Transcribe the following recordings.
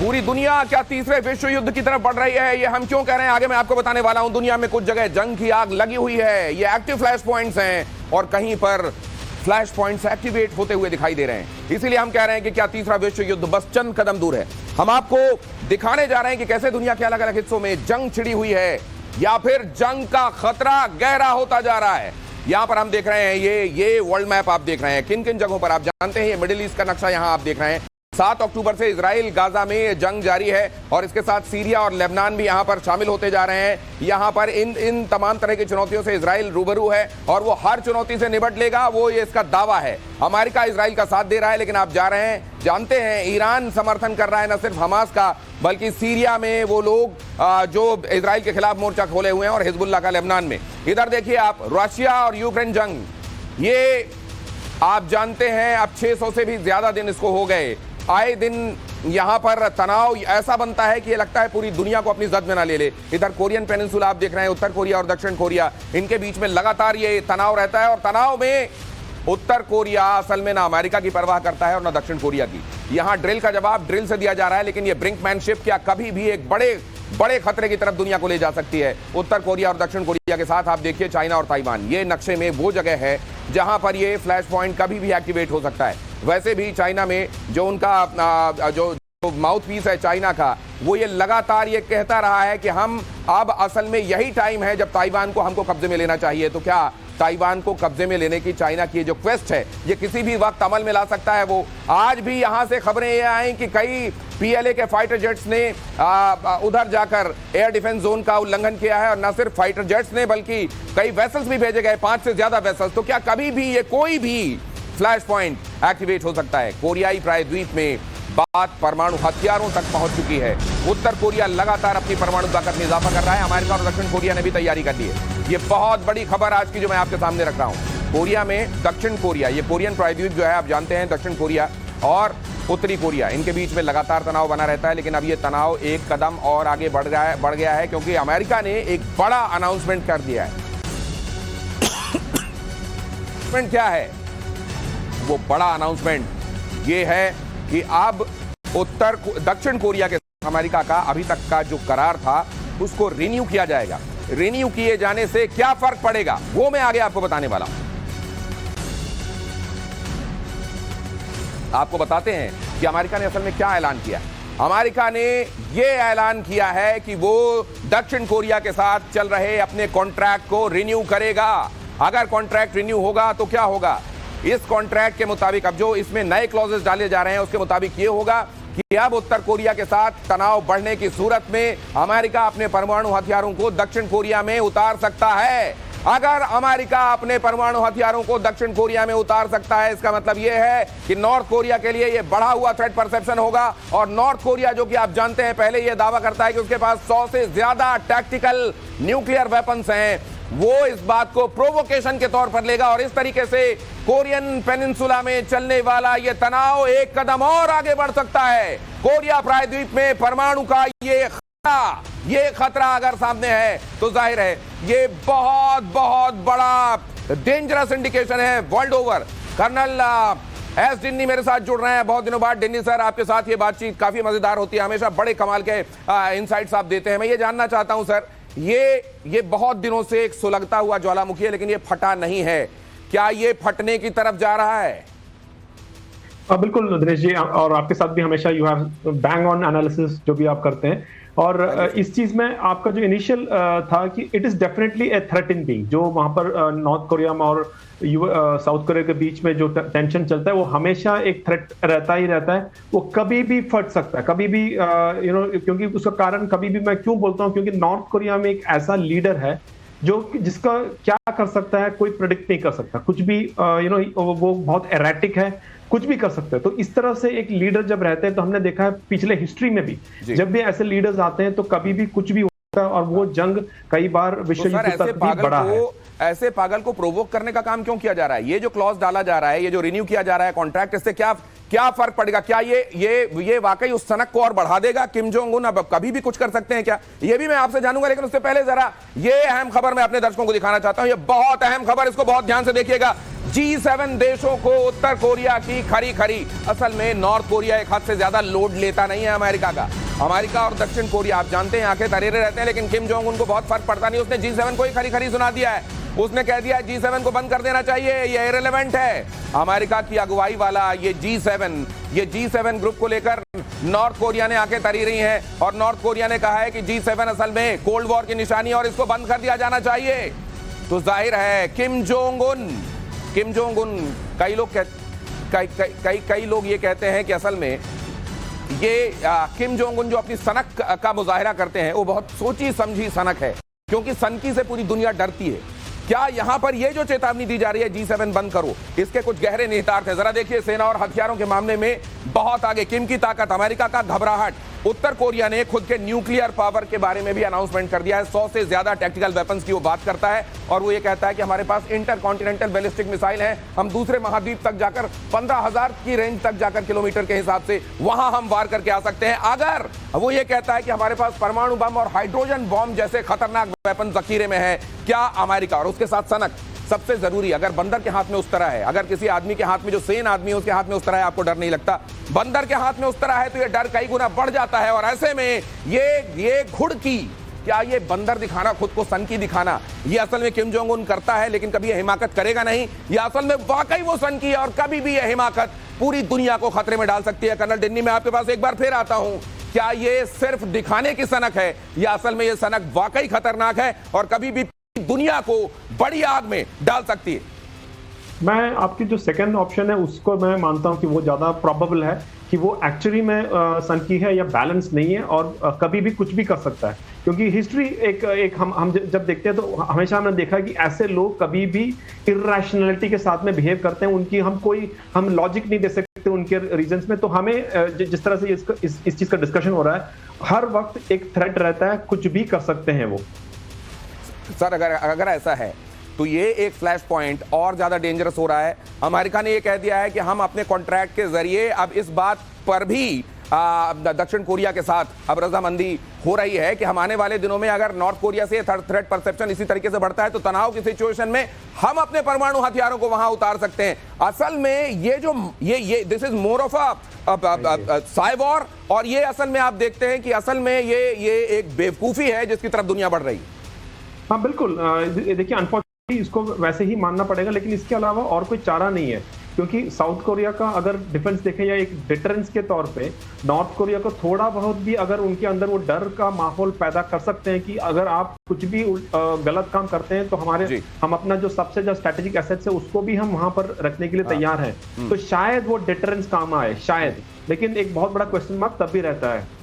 पूरी दुनिया क्या तीसरे विश्व युद्ध की तरफ बढ़ रही है? ये हम क्यों कह रहे हैं आगे मैं आपको बताने वाला हूं। दुनिया में कुछ जगह जंग की आग लगी हुई है, ये एक्टिव फ्लैश पॉइंट्स हैं और कहीं पर फ्लैश पॉइंट्स एक्टिवेट होते हुए दिखाई दे रहे हैं। इसीलिए हम कह रहे हैं कि क्या तीसरा विश्व युद्ध बस चंद कदम दूर है। हम आपको दिखाने जा रहे हैं कि कैसे दुनिया के अलग अलग हिस्सों में जंग छिड़ी हुई है या फिर जंग का खतरा गहरा होता जा रहा है। यहां पर हम देख रहे हैं ये वर्ल्ड मैप आप देख रहे हैं, किन किन जगहों पर आप जानते हैं। ये मिडिल ईस्ट का नक्शा यहां आप देख रहे हैं। 7 अक्टूबर से इजराइल गाजा में जंग जारी है और इसके साथ सीरिया और लेबनान भी यहां पर शामिल होते जा रहे हैं। यहां पर इन तमाम तरह की चुनौतियों से इजराइल रूबरू है और वो हर चुनौती से निपट लेगा, वो ये इसका दावा है। अमेरिका इजराइल का साथ दे रहा है, लेकिन आप जानते हैं ईरान समर्थन कर रहा है न सिर्फ हमास का, बल्कि सीरिया में वो लोग जो इजराइल के खिलाफ मोर्चा खोले हुए हैं और हिजबुल्लाह का लेबनान में। इधर देखिए आप, रशिया और यूक्रेन जंग, ये आप जानते हैं अब 600 से भी ज्यादा दिन इसको हो गए। आए दिन यहां पर तनाव ऐसा बनता है कि ये लगता है पूरी दुनिया को अपनी जद में ना ले ले। इधर कोरियन पेनिनसुला आप देख रहे हैं, उत्तर कोरिया और दक्षिण कोरिया, इनके बीच में लगातार ये तनाव रहता है और तनाव में उत्तर कोरिया असल में ना अमेरिका की परवाह करता है और ना दक्षिण कोरिया की। यहां ड्रिल का जवाब ड्रिल से दिया जा रहा है, लेकिन ये ब्रिंकमैनशिप क्या कभी भी एक बड़े खतरे की तरफ दुनिया को ले जा सकती है। उत्तर कोरिया और दक्षिण कोरिया के साथ आप देखिए चाइना और ताइवान, ये नक्शे में वो जगह है जहां पर ये फ्लैश पॉइंट कभी भी एक्टिवेट हो सकता है। वैसे भी चाइना में जो उनका जो माउथ पीस है चाइना का, वो ये लगातार ये कहता रहा है कि हम अब असल में यही टाइम है जब ताइवान को हमको कब्जे में लेना चाहिए। तो क्या ताइवान को कब्जे में लेने की चाइना की जो क्वेस्ट है ये किसी भी वक्त अमल में ला सकता है? वो आज भी यहां से खबरें ये आई कि कई पीएलए के फाइटर जेट्स ने उधर जाकर एयर डिफेंस जोन का उल्लंघन किया है और न सिर्फ फाइटर जेट्स ने बल्कि कई वेसल्स भी भेजे गए, 5 से ज्यादा वेसल्स। तो क्या कभी भी ये कोई भी फ्लैश पॉइंट एक्टिवेट हो सकता है? कोरियाई प्रायद्वीप में बात परमाणु हथियारों तक पहुंच चुकी है। उत्तर कोरिया लगातार अपनी परमाणु ताकत में इजाफा कर रहा है। अमेरिका और दक्षिण कोरिया ने भी तैयारी कर ली है। ये बहुत बड़ी खबर आज की जो मैं आपके सामने रख रहा हूं। कोरिया में दक्षिण कोरिया, ये कोरियन प्रायद्वीप जो है आप जानते हैं, दक्षिण कोरिया और उत्तरी कोरिया, इनके बीच में लगातार तनाव बना रहता है। लेकिन अब ये तनाव एक कदम और आगे बढ़ गया है क्योंकि अमेरिका ने एक बड़ा अनाउंसमेंट कर दिया है। क्या है वो बड़ा अनाउंसमेंट? ये है कि अब दक्षिण कोरिया के साथ अमेरिका का अभी तक का जो करार था उसको रिन्यू किया जाएगा। रिन्यू किए जाने से क्या फर्क पड़ेगा वो मैं आगे आपको बताने वाला हूं। आपको बताते हैं कि अमेरिका ने असल में क्या ऐलान किया। अमेरिका ने यह ऐलान किया है कि वो दक्षिण कोरिया के साथ चल रहे अपने कॉन्ट्रैक्ट को रिन्यू करेगा। अगर कॉन्ट्रैक्ट रिन्यू होगा तो क्या होगा? इस कॉन्ट्रैक्ट के मुताबिक अब जो इसमें नए क्लॉजेस डाले जा रहे हैं उसके मुताबिक ये होगा कि अब उत्तर कोरिया के साथ तनाव बढ़ने की सूरत में अमेरिका अपने परमाणु हथियारों को दक्षिण कोरिया में उतार सकता है। अगर अमेरिका अपने परमाणु हथियारों को दक्षिण कोरिया में उतार सकता है, इसका मतलब यह है कि नॉर्थ कोरिया के लिए यह बढ़ा हुआ थ्रेट परसेप्शन होगा। और नॉर्थ कोरिया जो कि आप जानते हैं पहले यह दावा करता है कि उसके पास 100 से ज्यादा टैक्टिकल न्यूक्लियर वेपन्स हैं, वो इस बात को प्रोवोकेशन के तौर पर लेगा और इस तरीके से कोरियन पेनिनसुला में चलने वाला यह तनाव एक कदम और आगे बढ़ सकता है। कोरिया प्रायद्वीप में परमाणु का ये खतरा अगर सामने है तो जाहिर है ये बहुत बहुत बड़ा डेंजरस इंडिकेशन है वर्ल्ड ओवर। कर्नल एस डिन्नी मेरे साथ जुड़ रहे हैं बहुत दिनों बाद। डिन्नी सर, आपके साथ ये बातचीत काफी मजेदार होती है, हमेशा बड़े कमाल के इनसाइट्स आप देते हैं। मैं ये जानना चाहता हूं सर, ये बहुत दिनों से एक सुलगता हुआ ज्वालामुखी है लेकिन ये फटा नहीं है, क्या ये फटने की तरफ जा रहा है? बिल्कुल दिनेश जी, और आपके साथ भी हमेशा you have bang on analysis जो भी आप करते हैं। और इस चीज में आपका जो इनिशियल था कि it is definitely a threat in being, जो वहां पर नॉर्थ कोरिया में और साउथ कोरिया के बीच में जो टेंशन चलता है वो हमेशा एक थ्रेट रहता ही रहता है। वो कभी भी फट सकता है, कभी भी क्योंकि उसका कारण कभी भी मैं क्यों बोलता हूँ, क्योंकि नॉर्थ कोरिया में एक ऐसा लीडर है जिसका क्या कर सकता है कोई प्रेडिक्ट नहीं कर सकता। कुछ भी वो बहुत एरेटिक है, कुछ भी कर सकते हैं। तो इस तरह से एक लीडर जब रहते हैं तो हमने देखा है पिछले हिस्ट्री में भी जब भी ऐसे लीडर्स आते हैं तो कभी भी कुछ भी होता है और वो जंग कई बार विश्व युद्ध तक भी बढ़ा है। ऐसे पागल को प्रोवोक करने का काम क्यों किया जा रहा है? ये जो क्लॉज डाला जा रहा है, ये जो रिन्यू किया जा रहा है कॉन्ट्रैक्ट, इससे क्या फर्क पड़ेगा? क्या ये वाकई उस सनक को और बढ़ा देगा? किम जोंग उन अब कभी भी कुछ कर सकते हैं क्या? ये भी मैं आपसे जानूंगा, लेकिन उससे पहले जरा ये अहम खबर मैं अपने दर्शकों को दिखाना चाहता हूं। ये बहुत अहम खबर, इसको बहुत ध्यान से देखिएगा। G7 देशों को उत्तर कोरिया की खरी खरी। असल में नॉर्थ कोरिया एक हद से ज्यादा लोड लेता नहीं है अमेरिका का। अमेरिका और दक्षिण कोरिया आप जानते हैं आंखें तरेरे रहते हैं, लेकिन किम जोंग उनको बहुत फर्क पड़ता नहीं। उसने G7 को ही खरी खरी सुना दिया है। उसने कह दिया G7 को बंद कर देना चाहिए, ये इरेलेवेंट है। अमेरिका की अगुवाई वाला ये G7 ग्रुप को लेकर नॉर्थ कोरिया ने आंखें तरी रही हैं और नॉर्थ कोरिया ने कहा है कि G7 असल में कोल्ड वॉर की निशानी और इसको बंद कर दिया जाना चाहिए। तो जाहिर है किम जोंग उन कई लोग ये कहते हैं कि असल में ये किम जोंग उन जो अपनी सनक का मुजाहिरा करते हैं वो बहुत सोची समझी सनक है, क्योंकि सनकी से पूरी दुनिया डरती है। क्या यहां पर ये जो चेतावनी दी जा रही है G7 बंद करो, इसके कुछ गहरे निहितार्थ हैं। जरा देखिए, सेना और हथियारों के मामले में बहुत आगे किम की ताकत, अमेरिका का घबराहट। उत्तर कोरिया ने खुद के न्यूक्लियर पावर के बारे में भी अनाउंसमेंट कर दिया है। 100 से ज्यादा टैक्टिकल वेपन्स की वो बात करता है और वो ये कहता है कि हमारे पास इंटरकॉन्टिनेंटल बैलिस्टिक मिसाइल है। हम दूसरे महाद्वीप तक जाकर 15,000 की रेंज तक जाकर किलोमीटर के हिसाब से वहां हम वार करके आ सकते हैं। अगर वो ये कहता है कि हमारे पास परमाणु बम और हाइड्रोजन बम जैसे खतरनाक वेपन जखीरे में है। क्या अमेरिका और उसके साथ सनक सबसे जरूरी, अगर बंदर के हाथ में उस तरह है, अगर किसी आदमी के हाथ में जो सेन आदमी है उसके हाथ में उस तरह है, आपको डर नहीं लगता। बंदर के हाथ में उस तरह है तो ये डर कई गुना बढ़ जाता है। और ऐसे में ये घुड़की, क्या ये बंदर दिखाना, खुद को सनकी दिखाना, ये असल में किम जोंग उन करता है, लेकिन कभी ये हिमाकत करेगा नहीं। ये असल में वाकई वो सनकी है और कभी भी ये हिमाकत पूरी दुनिया को खतरे में डाल सकती है। कर्नल डिन्नी, मैं आपके पास एक बार फिर आता हूं। क्या ये सिर्फ दिखाने की सनक है या असल में ये सनक वाकई खतरनाक है और कभी भी दुनिया को बड़ी आग में डाल सकती है? मैं आपकी जो सेकंड ऑप्शन है उसको मैं मानता हूं कि वो ज्यादा प्रोबेबल है कि वो एक्चुअली में सनकी है या बैलेंस नहीं है और कभी भी कुछ भी कर सकता है। क्योंकि हिस्ट्री एक हम जब देखते हैं तो हमेशा हमने देखा कि ऐसे लोग कभी भी इर्रेशनैलिटी के साथ में बिहेव करते हैं। उनकी हम लॉजिक नहीं दे सकते उनके रीजंस में। तो हमें जिस तरह से इस चीज का डिस्कशन हो रहा है, हर वक्त एक थ्रेट रहता है, कुछ भी कर सकते हैं वो। सर अगर ऐसा है तो ये एक फ्लैश पॉइंट और ज्यादा डेंजरस हो रहा है। अमेरिका ने ये कह दिया है कि हम अपने कॉन्ट्रैक्ट के जरिए अब इस बात पर भी दक्षिण कोरिया के साथ अब रजामंदी हो रही है कि हम आने वाले दिनों में अगर नॉर्थ कोरिया से थ्रेट परसेप्शन इसी तरीके से बढ़ता है तो तनाव की सिचुएशन में हम अपने परमाणु हथियारों को वहां उतार सकते हैं। असल में ये जो ये this is more of a cyborg, और ये असल में आप देखते हैं कि असल में ये एक बेवकूफी है जिसकी तरफ दुनिया बढ़ रही है। हाँ बिल्कुल, देखिए अनफॉर्चुनेटली इसको वैसे ही मानना पड़ेगा, लेकिन इसके अलावा और कोई चारा नहीं है। क्योंकि साउथ कोरिया का अगर डिफेंस देखें या एक डिटरेंस के तौर पे, नॉर्थ कोरिया को थोड़ा बहुत भी अगर उनके अंदर वो डर का माहौल पैदा कर सकते हैं कि अगर आप कुछ भी गलत काम करते हैं तो हम अपना जो सबसे जो स्ट्रेटेजिक एसेट्स है उसको भी हम वहां पर रखने के लिए तैयार हैं, तो शायद वो डिटरेंस काम आए, शायद। लेकिन एक बहुत बड़ा क्वेश्चन मार्क तब भी रहता है।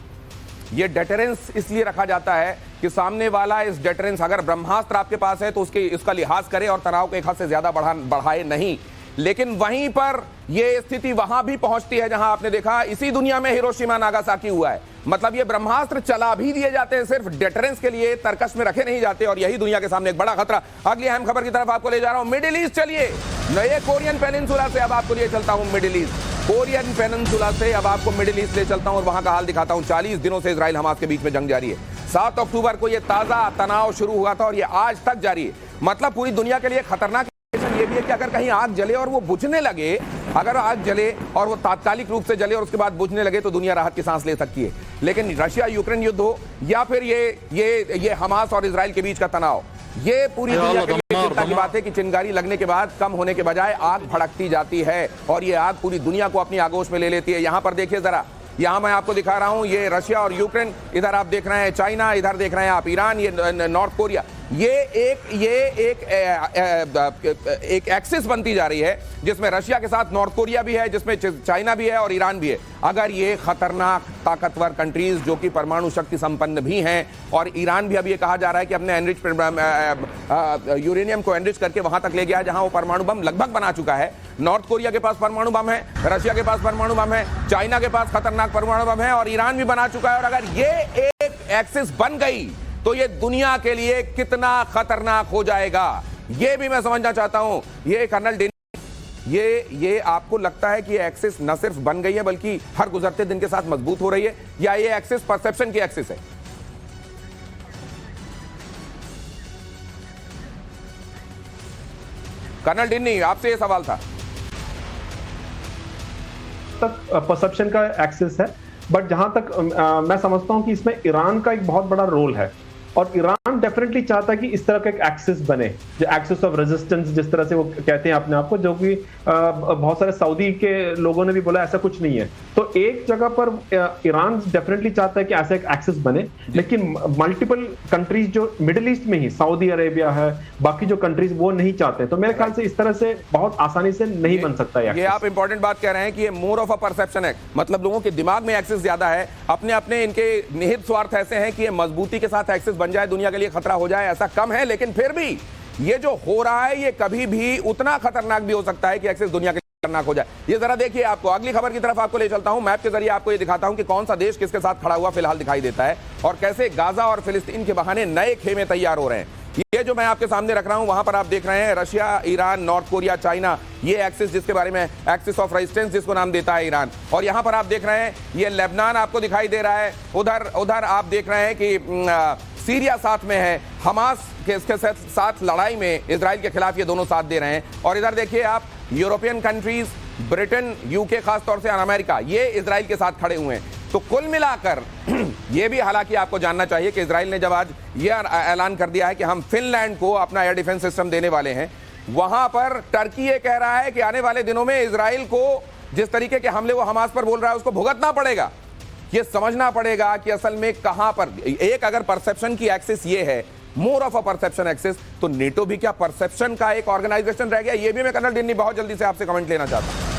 ये डेटरेंस इसलिए रखा जाता है कि सामने वाला इस डेटरेंस, अगर ब्रह्मास्त्र आपके पास है तो उसका लिहाज करे और तनाव को एक हद से ज्यादा बढ़ाए नहीं। लेकिन वहीं पर ये स्थिति वहां भी पहुंचती है जहां आपने देखा इसी दुनिया में हिरोशिमा नागासाकी हुआ है। मतलब ये ब्रह्मास्त्र चला भी दिए जाते हैं, सिर्फ डेटरेंस के लिए तर्कश में रखे नहीं जाते, और यही दुनिया के सामने एक बड़ा खतरा। अगली अहम खबर की तरफ आपको ले जा रहा हूं, मिडिल ईस्ट। चलिए नए कोरियन पेनिनसुला से अब आपको लिए चलता हूं मिडिल ईस्ट। कोरियन पेनिनसुला से अब आपको मिडिल ईस्ट ले चलता हूं और वहां का हाल दिखाता हूं। 40 दिनों से इजराइल हमास के बीच में जंग जारी है। 7 अक्टूबर को यह ताजा तनाव शुरू हुआ था और यह आज तक जारी है। मतलब पूरी दुनिया के लिए खतरनाक ये भी है कि अगर कहीं आग जले और वो बुझने लगे, अगर आग जले और वो तात्कालिक रूप से जले और उसके बाद बुझने लगे तो दुनिया राहत की सांस ले सकती है। लेकिन रशिया यूक्रेन युद्ध हो या फिर ये हमास और इजराइल के बीच का तनाव, ये पूरी दुनिया के लिए चिंता की बात है कि चिंगारी लगने के बाद कम होने के बजाय आग भड़कती जाती है और ये आग पूरी दुनिया को अपनी आगोश में ले लेती है। यहां पर देखिए जरा, यहां मैं आपको दिखा रहा हूं, ये रशिया और यूक्रेन, इधर आप देख रहे हैं चाइना, इधर देख रहे हैं आप ईरान, ये नॉर्थ कोरिया। ये एक एक्सिस बनती जा रही है जिसमें रशिया के साथ नॉर्थ कोरिया भी है, जिसमें चाइना भी है और ईरान भी है। अगर ये खतरनाक ताकतवर कंट्रीज जो कि परमाणु शक्ति संपन्न भी हैं, और ईरान भी अब ये कहा जा रहा है कि अपने यूरेनियम को एनरिच करके वहां तक ले गया है जहां वो परमाणु बम लगभग बना चुका है। नॉर्थ कोरिया के पास परमाणु बम है, रशिया के पास परमाणु बम है, चाइना के पास खतरनाक परमाणु बम है और ईरान भी बना चुका है। और अगर ये एक एक्सिस बन गई तो ये दुनिया के लिए कितना खतरनाक हो जाएगा, ये भी मैं समझना चाहता हूं। ये कर्नल डिन्नी, ये आपको लगता है कि ये एक्सिस न सिर्फ बन गई है बल्कि हर गुजरते दिन के साथ मजबूत हो रही है, या ये एक्सिस परसेप्शन की एक्सिस है? कर्नल डिन्नी, आपसे ये सवाल था। तक परसेप्शन का एक्सेस है, बट जहां तक मैं समझता हूं कि इसमें ईरान का एक बहुत बड़ा रोल है, और ईरान डेफिनेटली चाहता है कि इस तरह का एक एक्सेस बने, जो एक्सेस ऑफ रेजिस्टेंस जिस तरह से वो कहते हैं अपने आप को, जो कि बहुत सारे सऊदी के लोगों ने भी बोला ऐसा कुछ नहीं है। तो एक जगह पर ईरान डेफिनेटली चाहता है कि ऐसा एक एक्सेस बने, लेकिन मल्टीपल कंट्रीज जो मिडिल ईस्ट में ही सऊदी अरेबिया है, बाकी जो कंट्रीज वो नहीं चाहते। तो मेरे ख्याल से इस तरह से बहुत आसानी से नहीं बन सकता है। ये आप इंपॉर्टेंट बात कह रहे हैं कि ये मोर ऑफ अ परसेप्शन है, मतलब लोगों के दिमाग में एक्सेस ज्यादा है, अपने अपने इनके निहित स्वार्थ ऐसे हैं कि ये मजबूती के साथ एक्सेस बन जाए, दुनिया के लिए खतरा हो जाए, ऐसा कम है। लेकिन फिर भी ये जो हो रहा है ये कभी भी उतना खतरनाक भी हो सकता है कि एक्सेस दुनिया के लिए खतरनाक हो जाए। ये जरा देखिए, आपको अगली खबर की तरफ आपको ले चलता हूं, मैप के जरिए आपको ये दिखाता हूं कि कौन सा देश किसके साथ खड़ा हुआ फिलहाल दिखाई देता है, और कैसे गाजा और फिलिस्तीन के बहाने नए खेमे तैयार हो रहे हैं। ये जो मैं आपके सामने रख रहा हूं, वहां पर आप देख रहे हैं Russia, Iran, north Korea, China, ये एक्सिस जिसके बारे में एक्सिस ऑफ रेजिस्टेंस जिसको नाम देता है ईरान। और यहां पर आप देख रहे हैं ये लेबनान आपको दिखाई दे रहा है, उधर आप देख रहे हैं कि सीरिया साथ में है, हमास के साथ लड़ाई में इजराइल के खिलाफ ये दोनों साथ दे रहे हैं। और इधर देखिए आप यूरोपियन कंट्रीज, ब्रिटेन, यूके, खासतौर से अमेरिका, ये इजराइल के साथ खड़े हुए हैं। तो कुल मिलाकर ये भी हालांकि आपको जानना चाहिए कि इजराइल ने जब आज ये ऐलान कर दिया है कि हम फिनलैंड को अपना एयर डिफेंस सिस्टम देने वाले हैं, वहां पर टर्की ये कह रहा है कि आने वाले दिनों में इजराइल को जिस तरीके के हमले वो हमास पर बोल रहा है उसको भुगतना पड़ेगा। ये समझना पड़ेगा कि असल में कहां पर एक अगर परसेप्शन की एक्सिस ये है, मोर ऑफ अ परसेप्शन एक्सिस, तो नेटो भी क्या परसेप्शन का एक ऑर्गेनाइजेशन रह गया? ये भी मैं कर्नल डिन्नी बहुत जल्दी से आपसे कमेंट लेना चाहता हूं।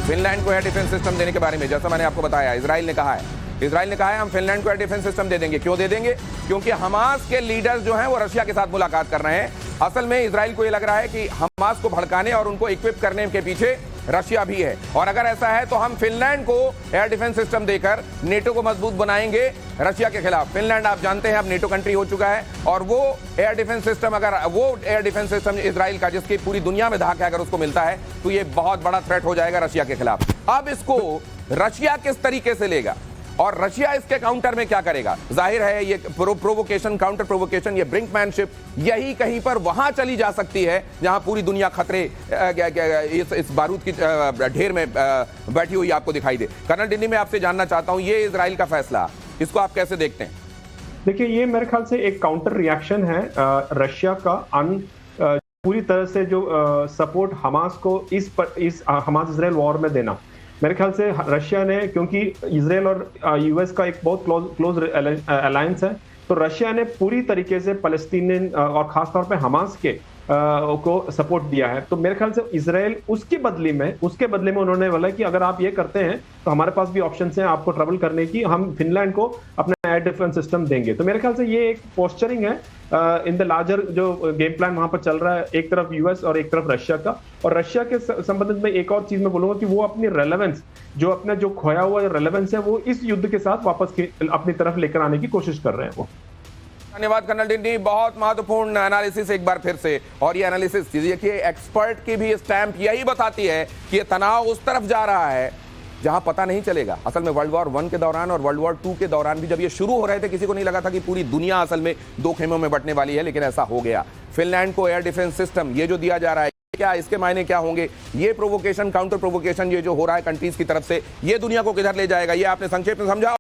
फिनलैंड को एयर डिफेंस सिस्टम देने के बारे में जैसा मैंने आपको बताया, इजराइल ने कहा है हम फिनलैंड को एयर डिफेंस सिस्टम दे देंगे। क्यों दे देंगे? क्योंकि हमास के लीडर्स जो हैं वो रशिया के साथ मुलाकात कर रहे हैं। असल में इजराइल को ये लग रहा है कि हमास को भड़काने और उनको इक्विप करने के पीछे रशिया भी है, और अगर ऐसा है तो हम फिनलैंड को एयर डिफेंस सिस्टम देकर नेटो को मजबूत बनाएंगे रशिया के खिलाफ। फिनलैंड आप जानते हैं अब नेटो कंट्री हो चुका है, और वो एयर डिफेंस सिस्टम, अगर वो एयर डिफेंस सिस्टम इजराइल का जिसकी पूरी दुनिया में धाक है, अगर उसको मिलता है तो ये बहुत बड़ा थ्रेट हो जाएगा रशिया के खिलाफ। अब इसको रशिया किस तरीके से लेगा और रशिया इसके काउंटर में क्या करेगा? जाहिर है ये प्रोवोकेशन, काउंटर प्रोवोकेशन, ये ब्रिंकमैनशिप यही कहीं पर वहां चली जा सकती है जहां पूरी दुनिया खतरे इस बारूद की ढेर में बैठी हुई आपको दिखाई दे। कर्नल डिन्नी, मैं आपसे जानना चाहता हूं ये इजराइल का फैसला, इसको आप कैसे देखते हैं? देखिए, ये मेरे ख्याल से एक काउंटर रिएक्शन है रशिया का पूरी तरह से जो सपोर्ट हमास को इस हमास इजराइल वॉर में देना। मेरे ख्याल से रशिया ने, क्योंकि इजराइल और यूएस का एक बहुत क्लोज अलायंस है, तो रशिया ने पूरी तरीके से फलस्तीनी और खासतौर पे हमास के को सपोर्ट दिया है। तो मेरे ख्याल से इजराइल उसके बदले में उन्होंने बोला कि अगर आप ये करते हैं तो हमारे पास भी ऑप्शन हैं आपको ट्रबल करने की, हम फिनलैंड को अपना एयर डिफेंस सिस्टम देंगे। तो मेरे ख्याल से ये एक पोस्चरिंग है इन द लार्जर जो गेम प्लान वहां पर चल रहा है, एक तरफ यूएस और एक तरफ रशिया का। और रशिया के संबंध में एक और चीज मैं बोलूंगा कि वो अपनी रेलेवेंस, जो अपना जो खोया हुआ रेलेवेंस है, वो इस युद्ध के साथ वापस अपनी तरफ लेकर आने की कोशिश कर रहे हैं वो। धन्यवाद कर्नल डिन्नी, बहुत महत्वपूर्ण एनालिसिस एक बार फिर से। और ये एनालिसिस देखिए, एक्सपर्ट की भी स्टैंप यही बताती है कि ये तनाव उस तरफ जा रहा है जहां पता नहीं चलेगा। असल में वर्ल्ड वॉर 1 के दौरान और वर्ल्ड वॉर 2 के दौरान भी जब ये शुरू हो रहे थे, किसी को नहीं लगा था कि पूरी दुनिया असल में दो खेमों में बंटने वाली है, लेकिन ऐसा हो गया। फिनलैंड को एयर डिफेंस सिस्टम ये जो दिया जा रहा है, क्या इसके मायने क्या होंगे? ये प्रोवोकेशन, काउंटर प्रोवोकेशन ये जो हो रहा है कंट्रीज की तरफ से, ये दुनिया को किधर ले जाएगा? ये आपने संक्षेप में समझा।